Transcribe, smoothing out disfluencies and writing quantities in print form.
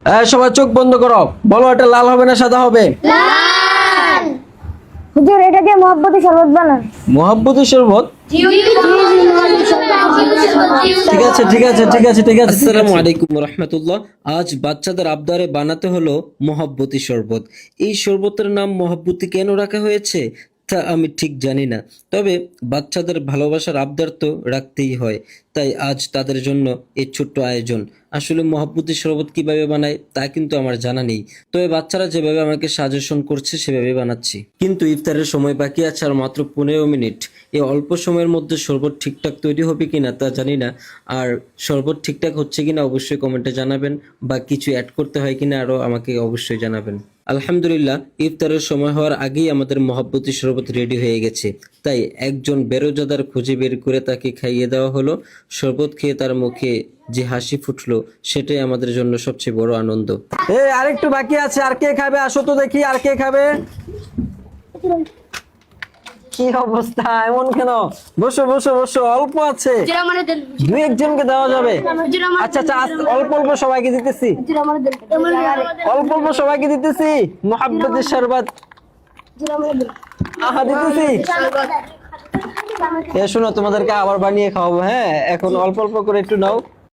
সবাই চোখ বন্ধ করো, বলো এটা লাল হবে না সাদা হবে? হুজুর এটা দিয়ে মহব্বতী শরবত বানান। মোহাব্বতী শরবত? ঠিক আছে ঠিক আছে ঠিক আছে ঠিক আছে। আসসালামু আলাইকুম রাহমাতুল্লাহ। আজ বাচ্চাদের আবদারে বানাতে হলো মহব্বতী শরবত। এই শরবতের নাম মহব্বতী কেন রাখা হয়েছে তা আমি ঠিক জানি না, তবে বাচ্চাদের ভালোবাসার আবদার তো রাখতেই হয়, তাই আজ তাদের জন্য এই ছোট্ট আয়োজন। আসলে মহব্বতী শরবত কিভাবে বানায় তা কিন্তু আমার জানা নেই, তবে বাচ্চারা যেভাবে আমাকে সাজেশন করছে সেভাবে বানাচ্ছি। কিন্তু ইফতারের সময় বাকি আছে আর মাত্র 15 মিনিট। এই অল্প সময়ের মধ্যে শরবত ঠিকঠাক তৈরি হবে কিনা তা জানি না, আর শরবত ঠিকঠাক হচ্ছে কিনা অবশ্যই কমেন্টে জানাবেন, বা কিছু অ্যাড করতে হয় কিনা আরও আমাকে অবশ্যই জানাবেন। আলহামদুলিল্লাহ, ইফতারের সময় হওয়ার আগেই আমাদের মহব্বতী শরবত রেডি হয়ে গেছে, তাই একজন বেরোজাদার খুঁজে বের করে তাকে খাইয়ে দেওয়া হলো। শরবত খেয়ে তার মুখে যে হাসি ফুটলো সেটাই আমাদের জন্য সবচেয়ে বড় আনন্দ। আরেকটু বাকি আছে, আর কে খাবে? আসো তো দেখি, আর কে খাবে? কি অবস্থা, এমন কেন? বসো বসো বসো, অল্প আছে, দুই একজনকে দেওয়া যাবে। আচ্ছা আচ্ছা, অল্প অল্প সবাইকে দিতেছি, অল্প অল্প সবাইকে দিতেছি মোহাব্বতের শরবত। আহা দিতেছি। শোনো, তোমাদেরকে আবার বানিয়ে খাওয়াবো। হ্যাঁ, এখন অল্প অল্প করে একটু নাও।